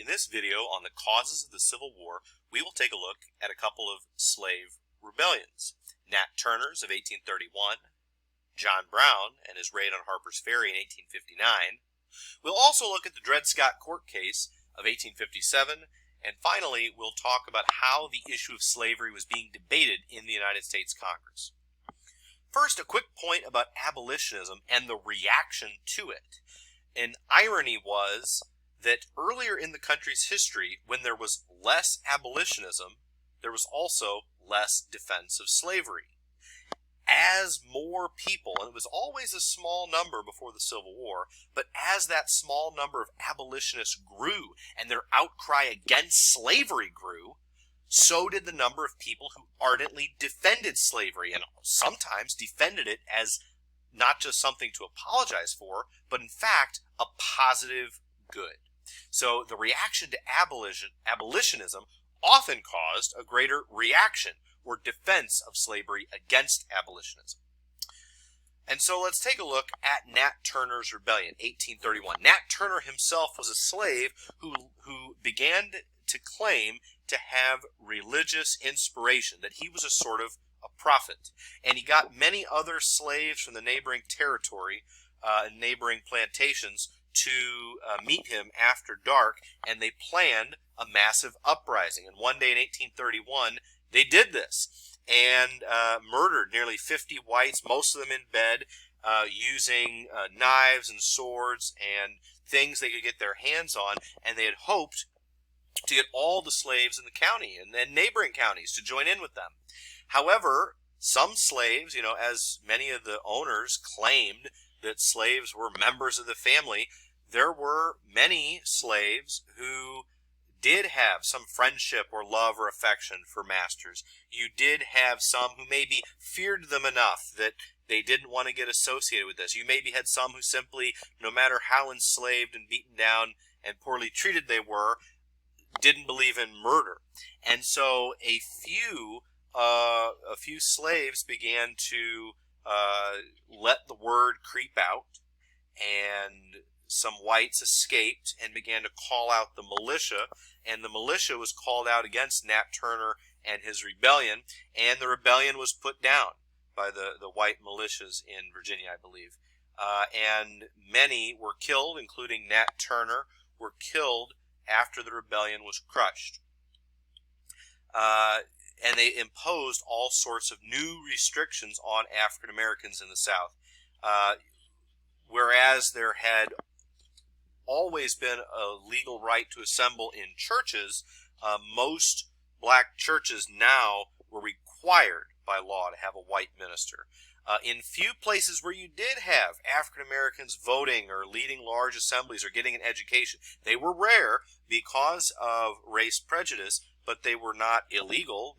In this video on the causes of the Civil War, we will take a look at a couple of slave rebellions. Nat Turner's of 1831, John Brown and his raid on Harper's Ferry in 1859. We'll also look at the Dred Scott court case of 1857, and finally we'll talk about how the issue of slavery was being debated in the United States Congress. First, a quick point about abolitionism and the reaction to it. An irony was that earlier in the country's history, when there was less abolitionism, there was also less defense of slavery. As more people, and it was always a small number before the Civil War, but as that small number of abolitionists grew and their outcry against slavery grew, so did the number of people who ardently defended slavery, and sometimes defended it as not just something to apologize for, but in fact a positive good. So the reaction to abolitionism often caused a greater reaction or defense of slavery against abolitionism. And so let's take a look at Nat Turner's rebellion, 1831. Nat Turner himself was a slave who began to claim to have religious inspiration, that he was a sort of a prophet. And he got many other slaves from the neighboring territory, neighboring plantations, to meet him after dark, and they planned a massive uprising. And one day in 1831, they did this and murdered nearly 50 whites, most of them in bed, using knives and swords and things they could get their hands on, and they had hoped to get all the slaves in the county and neighboring counties to join in with them. However, some slaves, as many of the owners claimed that slaves were members of the family, there were many slaves who did have some friendship or love or affection for masters. You did have some who maybe feared them enough that they didn't want to get associated with this. You maybe had some who simply, no matter how enslaved and beaten down and poorly treated they were, didn't believe in murder. And so a few slaves began to let the word creep out, and some whites escaped and began to call out the militia, and the militia was called out against Nat Turner and his rebellion, and the rebellion was put down by the white militias in Virginia, I believe. And many were killed, including Nat Turner, were killed after the rebellion was crushed. And they imposed all sorts of new restrictions on African Americans in the South. Whereas there had always been a legal right to assemble in churches, most black churches now were required by law to have a white minister. In few places where you did have African Americans voting or leading large assemblies or getting an education, they were rare because of race prejudice, but they were not illegal.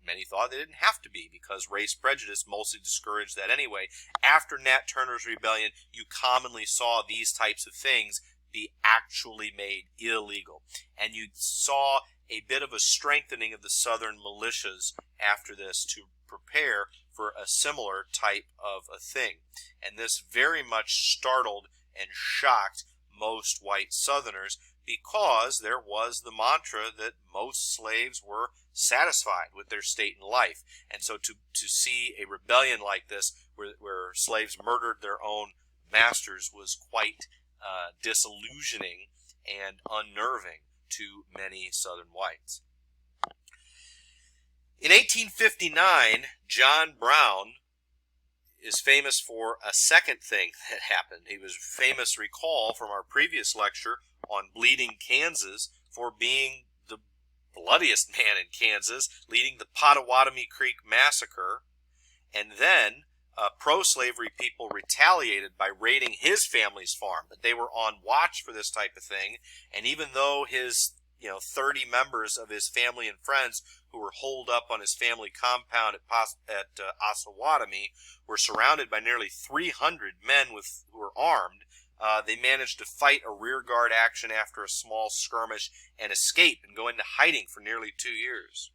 Many thought they didn't have to be because race prejudice mostly discouraged that anyway. After Nat Turner's rebellion, you commonly saw these types of things be actually made illegal. And you saw a bit of a strengthening of the Southern militias after this to prepare for a similar type of a thing. And this very much startled and shocked most white Southerners, because there was the mantra that most slaves were satisfied with their state in life. And so to see a rebellion like this, where slaves murdered their own masters, was quite disillusioning and unnerving to many Southern whites. In 1859, John Brown is famous for a second thing that happened. He was famous, recall, from our previous lecture on Bleeding Kansas, for being the bloodiest man in Kansas, leading the Pottawatomie Creek Massacre. And then pro-slavery people retaliated by raiding his family's farm. But they were on watch for this type of thing, and even though his 30 members of his family and friends who were holed up on his family compound at Osawatomie were surrounded by nearly 300 men who were armed, they managed to fight a rearguard action after a small skirmish and escape and go into hiding for nearly 2 years.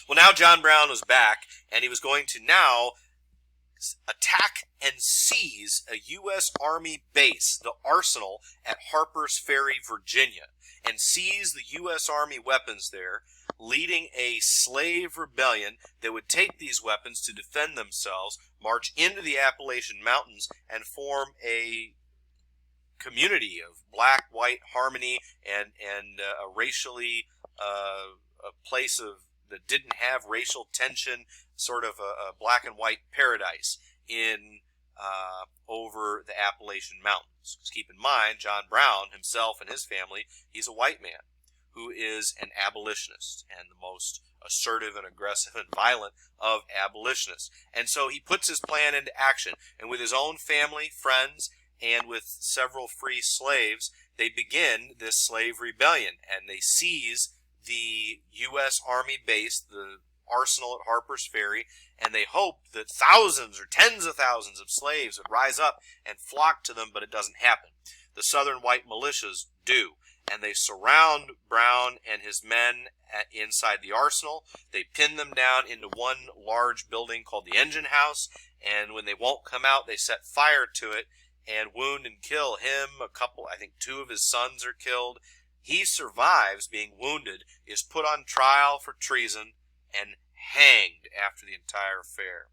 Well, now John Brown was back, and he was going to now attack and seize a U.S. Army base, the Arsenal at Harper's Ferry, Virginia, and seize the U.S. Army weapons there, leading a slave rebellion that would take these weapons to defend themselves, march into the Appalachian Mountains, and form a community of black-white harmony and a racially a place of that didn't have racial tension, sort of a black and white paradise in over the Appalachian Mountains. Because keep in mind, John Brown himself and his family, he's a white man who is an abolitionist and the most assertive and aggressive and violent of abolitionists. And so he puts his plan into action, and with his own family, friends, and with several free slaves, they begin this slave rebellion, and they seize the U.S. Army base, the Arsenal at Harper's Ferry, and they hope that thousands or tens of thousands of slaves would rise up and flock to them, but it doesn't happen. The Southern white militias do, and they surround Brown and his men inside the Arsenal. They pin them down into one large building called the Engine House, and when they won't come out, they set fire to it and wound and kill him. I think 2 of his sons are killed. He survives being wounded, is put on trial for treason, and hanged after the entire affair.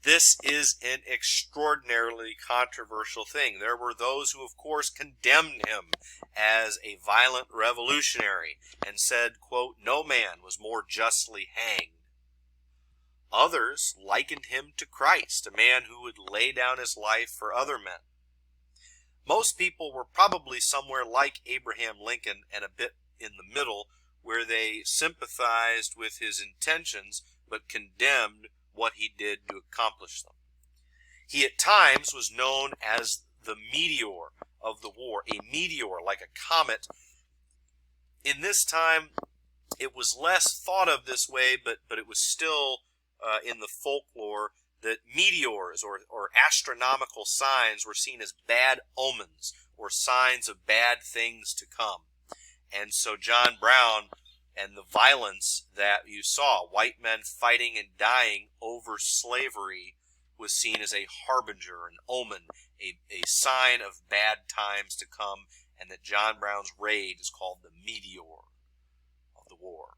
This is an extraordinarily controversial thing. There were those who, of course, condemned him as a violent revolutionary and said, quote, "No man was more justly hanged." Others likened him to Christ, a man who would lay down his life for other men. Most people were probably somewhere like Abraham Lincoln and a bit in the middle, where they sympathized with his intentions but condemned what he did to accomplish them. He at times was known as the meteor of the war, a meteor like a comet. In this time, it was less thought of this way, but it was still in the folklore that meteors or astronomical signs were seen as bad omens or signs of bad things to come. And so John Brown and the violence that you saw, white men fighting and dying over slavery, was seen as a harbinger, an omen, a sign of bad times to come, and that John Brown's raid is called the meteor of the war.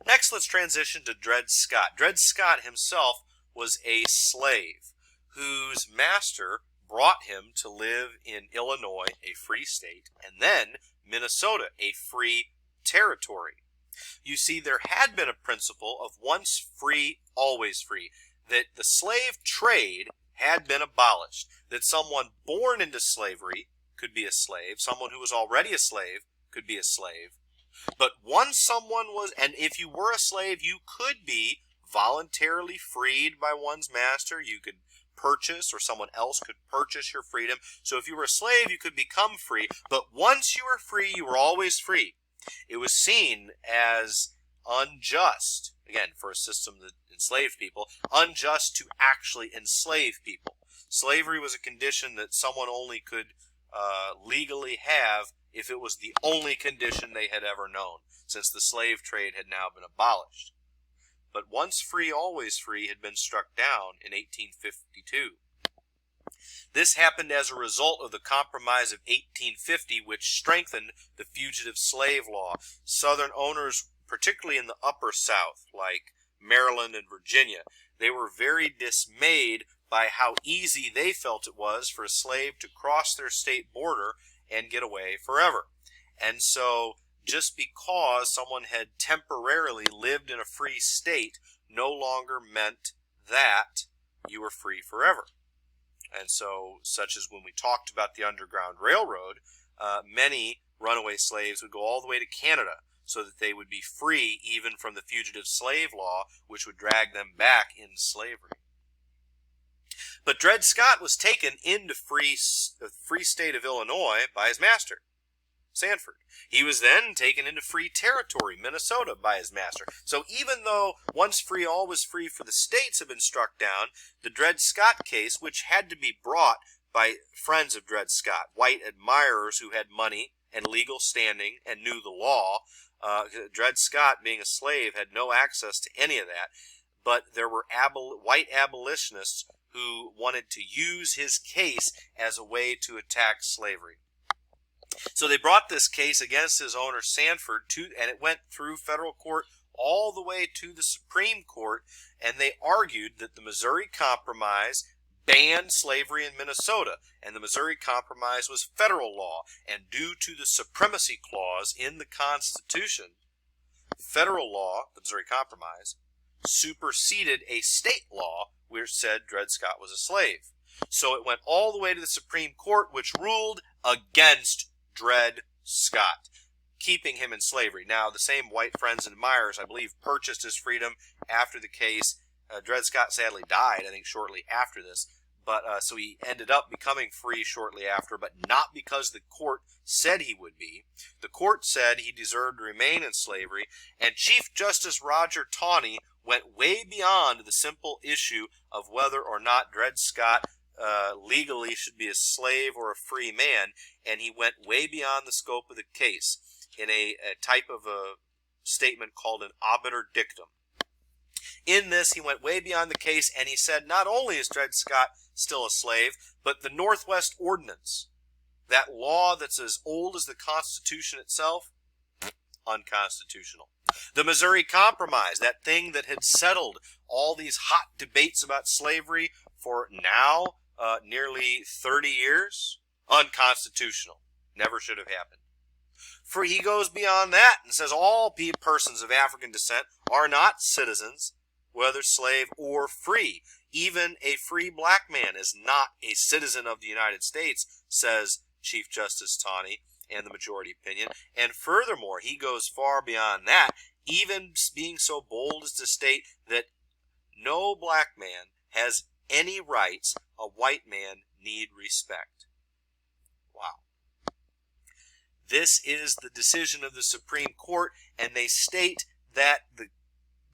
Next, let's transition to Dred Scott. Dred Scott himself was a slave whose master brought him to live in Illinois, a free state, and then Minnesota, a free territory. You see, there had been a principle of once free, always free, that the slave trade had been abolished, that someone born into slavery could be a slave, someone who was already a slave could be a slave. But once someone was, and if you were a slave, you could be voluntarily freed by one's master. You could purchase, or someone else could purchase your freedom. So if you were a slave, you could become free. But once you were free, you were always free. It was seen as unjust, again, for a system that enslaved people, unjust to actually enslave people. Slavery was a condition that someone only could legally have if it was the only condition they had ever known, since the slave trade had now been abolished. But once free, always free had been struck down in 1852. This happened as a result of the Compromise of 1850, which strengthened the fugitive slave law. Southern owners, particularly in the upper South, like Maryland and Virginia, they were very dismayed by how easy they felt it was for a slave to cross their state border and get away forever. And so, just because someone had temporarily lived in a free state no longer meant that you were free forever. And so, such as when we talked about the Underground Railroad, many runaway slaves would go all the way to Canada so that they would be free even from the fugitive slave law, which would drag them back in slavery. But Dred Scott was taken into the free state of Illinois by his master, Sanford. He was then taken into free territory, Minnesota, by his master. So even though once free, always free for the states had been struck down, the Dred Scott case, which had to be brought by friends of Dred Scott, white admirers who had money and legal standing and knew the law, Dred Scott, being a slave, had no access to any of that. but there were white abolitionists who wanted to use his case as a way to attack slavery. So they brought this case against his owner Sanford, and it went through federal court all the way to the Supreme Court, and they argued that the Missouri Compromise banned slavery in Minnesota, and the Missouri Compromise was federal law, and due to the supremacy clause in the Constitution, federal law, the Missouri Compromise, superseded a state law which said Dred Scott was a slave. So it went all the way to the Supreme Court, which ruled against Dred Scott, keeping him in slavery. Now, the same white friends and admirers, I believe, purchased his freedom after the case. Dred Scott sadly died, I think, shortly after this. But so he ended up becoming free shortly after, but not because the court said he would be. The court said he deserved to remain in slavery, and Chief Justice Roger Taney went way beyond the simple issue of whether or not Dred Scott legally should be a slave or a free man, and he went way beyond the scope of the case in a type of a statement called an obiter dictum. In this, he went way beyond the case, and he said not only is Dred Scott still a slave, but the Northwest Ordinance, that law that's as old as the Constitution itself, unconstitutional. The Missouri Compromise, that thing that had settled all these hot debates about slavery for now nearly 30 years, unconstitutional. Never should have happened. For he goes beyond that and says all persons of African descent are not citizens, whether slave or free. Even a free black man is not a citizen of the United States, says Chief Justice Taney and the majority opinion. And furthermore, he goes far beyond that, even being so bold as to state that no black man has any rights a white man need respect. Wow. This is the decision of the Supreme Court, and they state that the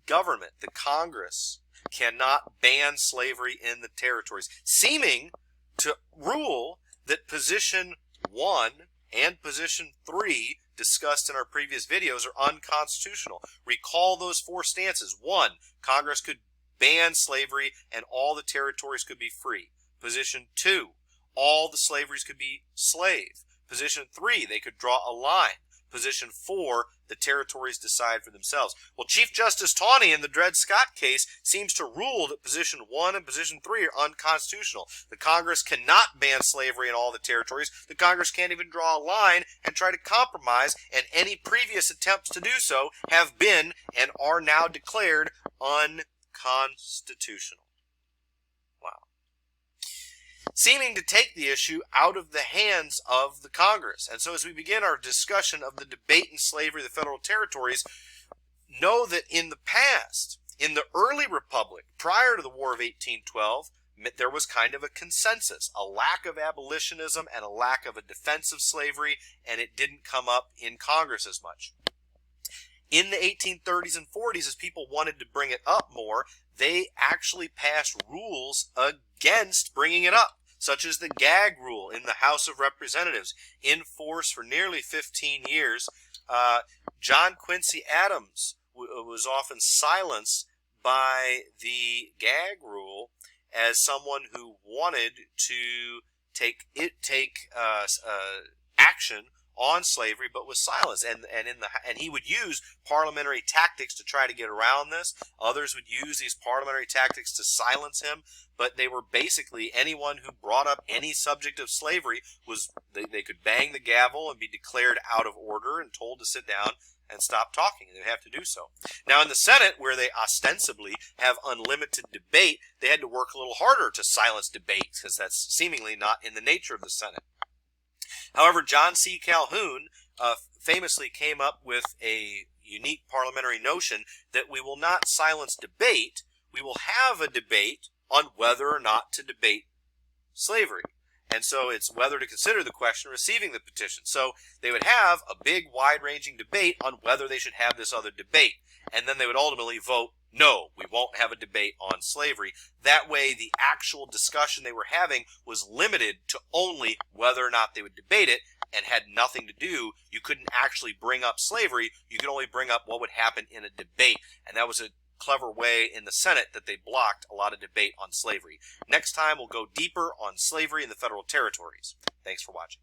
government, the Congress, cannot ban slavery in the territories, seeming to rule that Position 1 and Position 3 discussed in our previous videos are unconstitutional. Recall those four stances. 1, Congress could ban slavery and all the territories could be free. Position 2, all the slaveries could be slave. Position 3, they could draw a line. Position 4, the territories decide for themselves. Well, Chief Justice Taney in the Dred Scott case seems to rule that Position 1 and Position 3 are unconstitutional. The Congress cannot ban slavery in all the territories. The Congress can't even draw a line and try to compromise, and any previous attempts to do so have been and are now declared unconstitutional. Wow. Seeming to take the issue out of the hands of the Congress. And so as we begin our discussion of the debate in slavery, the federal territories, know that in the past, in the early republic, prior to the War of 1812, there was kind of a consensus, a lack of abolitionism and a lack of a defense of slavery, and it didn't come up in Congress as much. In the 1830s and 40s, as people wanted to bring it up more, they actually passed rules against bringing it up, such as the gag rule in the House of Representatives, in force for nearly 15 years. John Quincy Adams was often silenced by the gag rule as someone who wanted to take action on slavery, but was silenced, and he would use parliamentary tactics to try to get around this. Others would use these parliamentary tactics to silence him, but they were basically anyone who brought up any subject of slavery was they could bang the gavel and be declared out of order and told to sit down and stop talking, and they'd have to do so. Now in the Senate, where they ostensibly have unlimited debate, they had to work a little harder to silence debate, because that's seemingly not in the nature of the Senate. However, John C. Calhoun famously came up with a unique parliamentary notion that we will not silence debate, we will have a debate on whether or not to debate slavery. And so it's whether to consider the question receiving the petition. So they would have a big, wide-ranging debate on whether they should have this other debate. And then they would ultimately vote, no, we won't have a debate on slavery. That way, the actual discussion they were having was limited to only whether or not they would debate it, and had nothing to do. You couldn't actually bring up slavery. You could only bring up what would happen in a debate. And that was a clever way in the Senate that they blocked a lot of debate on slavery. Next time, we'll go deeper on slavery in the federal territories. Thanks for watching.